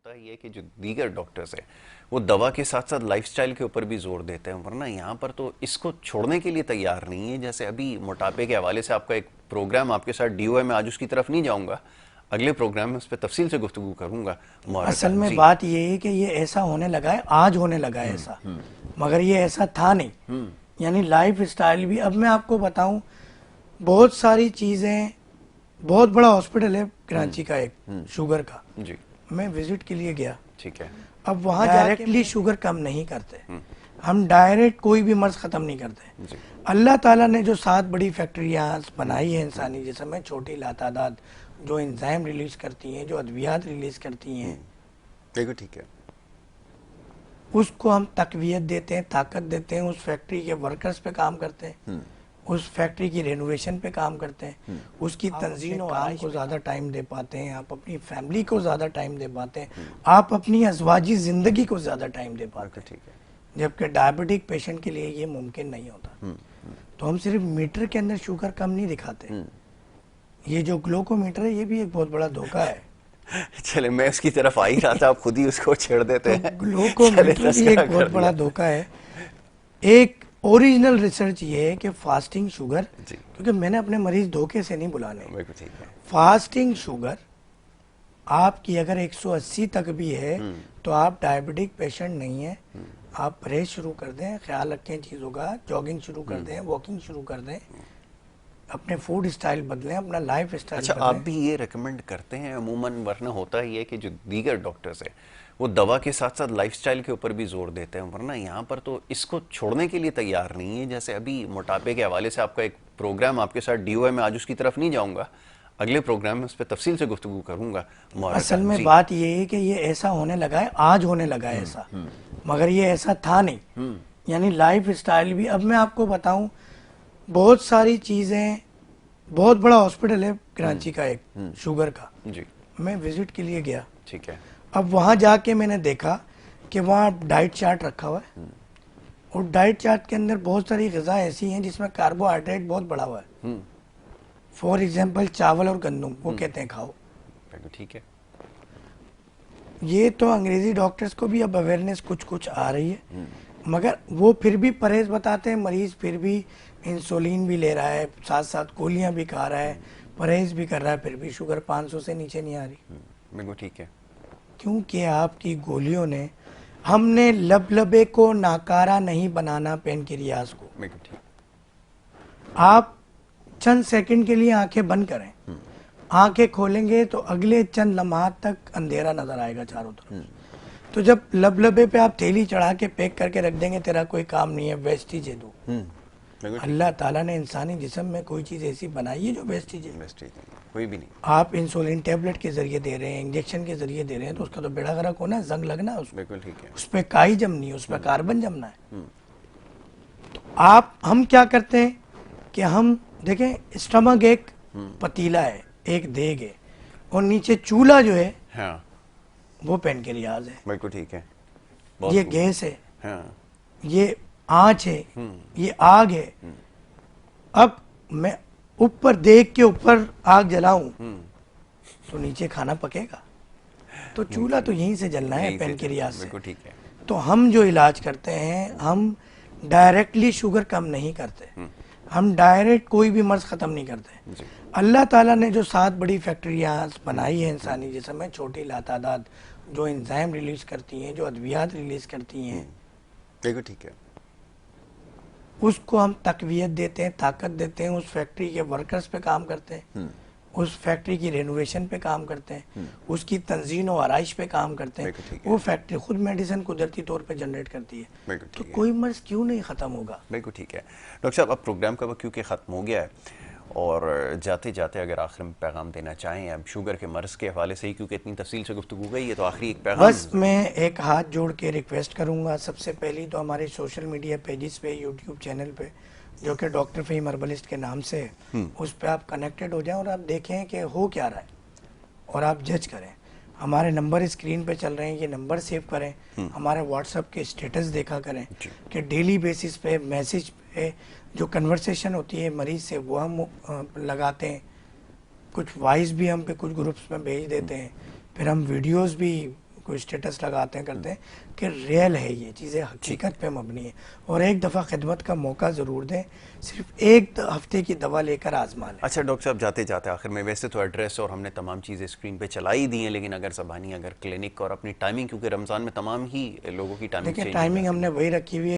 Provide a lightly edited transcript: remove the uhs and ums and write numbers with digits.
ہوتا ہی ہے کہ جو دیگر ڈاکٹرز ہیں وہ دوا کے ساتھ ساتھ لائف سٹائل کے اوپر بھی زور دیتے ہیں، ورنہ یہاں پر تو اس کو چھوڑنے کے لیے تیار نہیں ہے. جیسے ابھی موٹاپے کے حوالے سے آپ کا ایک پروگرام آپ کے ساتھ ڈی او ہے، میں آج اس کی طرف نہیں جاؤں گا، اگلے پروگرام میں اس پہ تفصیل سے گفتگو کروں گا. اصل میں بات یہ ہے کہ یہ ایسا ہونے لگا ہے، آج ہونے لگا ہے ایسا، مگر یہ ایسا تھا نہیں. یعنی لائف سٹائل بھی، اب میں آپ کو بتاؤں بہت ساری چیزیں، بہت بڑا ہاسپٹل ہے کراچی کا ایک شوگر کا، جی میں وزٹ کے لیے گیا. ٹھیک ہے. اب وہاں ڈائریکٹلی شوگر کم نہیں کرتے، ہم ڈائریکٹ کوئی بھی مرض ختم نہیں کرتے. اللہ تعالیٰ نے جو 7 بڑی فیکٹریاں بنائی ہیں انسانی جسم میں، چھوٹی لاتعداد جو انزائم ریلیز کرتی ہیں، جو ادویات ریلیز کرتی ہیں، دیکھو ٹھیک ہے، اس کو ہم تقویت دیتے ہیں، طاقت دیتے ہیں، اس فیکٹری کے ورکرز پہ کام کرتے ہیں، اس فیکٹری کی رینوویشن پہ کام کرتے ہیں، اس کی تنظیم و کام کو زیادہ ٹائم دے پاتے ہیں، آپ اپنی فیملی کو زیادہ ٹائم دے پاتے ہیں، آپ اپنی ازواجی زندگی کو زیادہ ٹائم دے پاتے ہیں. ٹھیک ہے. جبکہ ڈائبٹک پیشنٹ کے لیے یہ ممکن نہیں ہوتا. تو ہم صرف میٹر کے اندر شوگر کم نہیں دکھاتے، یہ جو گلوکو میٹر ہے یہ بھی ایک بہت بڑا دھوکہ ہے. چلے میں اس کی طرف آ ہی رہا تھا، آپ خود ہی اس کو چھیڑ دیتے ہیں. گلوکو میٹر بھی ایک بہت بڑا دھوکہ ہے. ایک اوریجنل ریسرچ یہ ہے کہ فاسٹنگ شوگر، کیونکہ میں نے اپنے مریض دھوکے سے نہیں بلانے، فاسٹنگ شوگر آپ کی اگر 180 تک بھی ہے تو آپ ڈائبٹک پیشنٹ نہیں ہیں. آپ پرہیز شروع کر دیں، خیال رکھیں چیزوں کا، جاگنگ شروع کر دیں، واکنگ شروع کر دیں، اپنے فوڈ اسٹائل بدلیں، اپنا لائف اسٹائل بدلیں. اچھا، آپ بھی یہ ریکمینڈ کرتے ہیں عموماً، ورنہ ہوتا ہی ہے کہ جو دیگر ڈاکٹرز ہیں وہ دوا کے ساتھ ساتھ لائف سٹائل کے اوپر بھی زور دیتے ہیں، ورنہ یہاں پر تو اس کو چھوڑنے کے لیے تیار نہیں ہے. جیسے ابھی موٹاپے کے حوالے سے آپ کا ایک پروگرام آپ کے ساتھ ڈی او ہے، میں آج اس کی طرف نہیں جاؤں گا، اگلے پروگرام میں اس پہ تفصیل سے گفتگو کروں گا. اصل میں بات یہ ہے کہ یہ ایسا ہونے لگا ہے، آج ہونے لگا ہے ایسا، مگر یہ ایسا تھا نہیں. یعنی لائف سٹائل بھی، اب میں آپ کو بتاؤں بہت ساری چیزیں، بہت بڑا ہاسپٹل ہے کراچی کا ایک شوگر کا، میں وزٹ کے لیے گیا. ٹھیک ہے. اب وہاں جا کے میں نے دیکھا کہ وہاں ڈائٹ چارٹ رکھا ہوا ہے، اور ڈائٹ چارٹ کے اندر بہت ساری غذا ایسی ہیں جس میں کاربوہائیڈریٹ بہت بڑا ہوا ہے. فور ایگزامپل چاول اور گندم، وہ کہتے ہیں کھاؤ. ٹھیک ہے. یہ تو انگریزی ڈاکٹرز کو بھی اب اویئرنیس کچھ آ رہی ہے، مگر وہ پھر بھی پرہیز بتاتے ہیں. مریض پھر بھی انسولین بھی لے رہا ہے، ساتھ ساتھ گولیاں بھی کھا رہا ہے، پرہیز بھی کر رہا ہے، پھر بھی شوگر 500 سے نیچے نہیں آ رہی. بالکل ٹھیک ہے. کیونکہ آپ کی گولیوں نے، ہم نے لبے کو ناکارہ نہیں بنانا پینکریاس کو. آپ چند سیکنڈ کے لیے آنکھیں بند کریں، آنکھیں کھولیں گے تو اگلے چند لمحات تک اندھیرا نظر آئے گا چاروں طرف. تو جب لبے پہ آپ تھیلی چڑھا کے پیک کر کے رکھ دیں گے، تیرا کوئی کام نہیں ہے، ویسٹیج ہے. اللہ تعالیٰ نے انسانی جسم میں کوئی چیز ایسی بنائی ہے جو ویسٹیج ہے؟ کوئی بھی نہیں. آپ انسولین ٹیبلٹ کے ذریعے دے رہے ہیں، انجیکشن کے ذریعے دے رہے ہیں، تو اس کا تو بیڑا غرق ہونا ہے، زنگ لگنا ہے، بالکل ٹھیک ہے. اس پہ کائی جمنی ہے، اس پہ کاربن جمنا ہے. تو ہم کیا کرتے ہیں کہ ہم دیکھیں، اسٹمک ایک پتیلا ہے، ایک دیگ ہے، اور نیچے چولہا جو ہے وہ پینکریاز ہے. بالکل ٹھیک ہے. یہ گیس ہے، یہ آنچ ہے، یہ آگ ہے. اب میں اوپر دیگ کے اوپر آگ جلاؤں تو نیچے کھانا پکے گا؟ تو چولہا تو یہیں سے جلنا ہے، پینکریاس سے. تو ہم جو علاج کرتے ہیں، ہم ڈائریکٹلی شوگر کم نہیں کرتے، ہم ڈائریکٹ کوئی بھی مرض ختم نہیں کرتے. اللہ تعالیٰ نے جو 7 بڑی فیکٹریاں بنائی ہیں انسانی جسم میں، چھوٹی لاتعداد جو انزائم ریلیز کرتی ہیں، جو ادویات ریلیز کرتی ہیں، بالکل ٹھیک ہے، اس کو ہم تقویت دیتے ہیں، طاقت دیتے ہیں، اس فیکٹری کے ورکرز پہ کام کرتے ہیں، اس فیکٹری کی رینوویشن پہ کام کرتے ہیں، اس کی تنظیم و آرائش پہ کام کرتے ہیں. وہ فیکٹری خود میڈیسن قدرتی طور پہ جنریٹ کرتی ہے. تو کوئی مرض کیوں نہیں ختم ہوگا؟ بالکل ٹھیک ہے. ڈاکٹر صاحب، اب پروگرام کا وقت کیونکہ ختم ہو گیا ہے، اور جاتے جاتے اگر آخر میں پیغام دینا چاہیں اب شوگر کے مرض کے حوالے سے ہی، کیونکہ اتنی تفصیل سے گفتگو گئی ہے، تو آخری ایک پیغام. بس میں ایک ہاتھ جوڑ کے ریکویسٹ کروں گا. سب سے پہلی تو ہمارے سوشل میڈیا پیجز پہ، یوٹیوب چینل پہ جو کہ ڈاکٹر فہیم ہربلسٹ کے نام سے ہے، اس پہ آپ کنیکٹڈ ہو جائیں اور آپ دیکھیں کہ ہو کیا رہا ہے، اور آپ جج کریں. ہمارے نمبر اسکرین پہ چل رہے ہیں، یہ نمبر سیو کریں. ہمارے واٹس ایپ کے اسٹیٹس دیکھا کریں کہ ڈیلی بیسس پہ میسیج پہ جو کنورسیشن ہوتی ہے مریض سے وہ ہم لگاتے ہیں. کچھ وائس بھی ہم پہ کچھ گروپس میں بھیج دیتے ہیں، پھر ہم ویڈیوز بھی کوئی اسٹیٹس لگاتے ہیں کرتے ہیں کہ ریئل ہے یہ چیزیں, حقیقت پہ مبنی ہے, اور ایک دفعہ خدمت کا موقع ضرور دیں, صرف ایک ہفتے کی دوا لے کر آزما لیں. اچھا ڈاکٹر صاحب, جاتے جاتے آخر میں, ویسے تو ایڈریس اور ہم نے تمام چیزیں اسکرین پہ چلائی دی ہیں, لیکن اگر زبانی اگر کلینک اور اپنی ٹائمنگ, کیونکہ رمضان میں تمام ہی لوگوں کی ٹائمنگ دیکھیں ٹائمنگ ہم نے وہی رکھی ہوئی ہے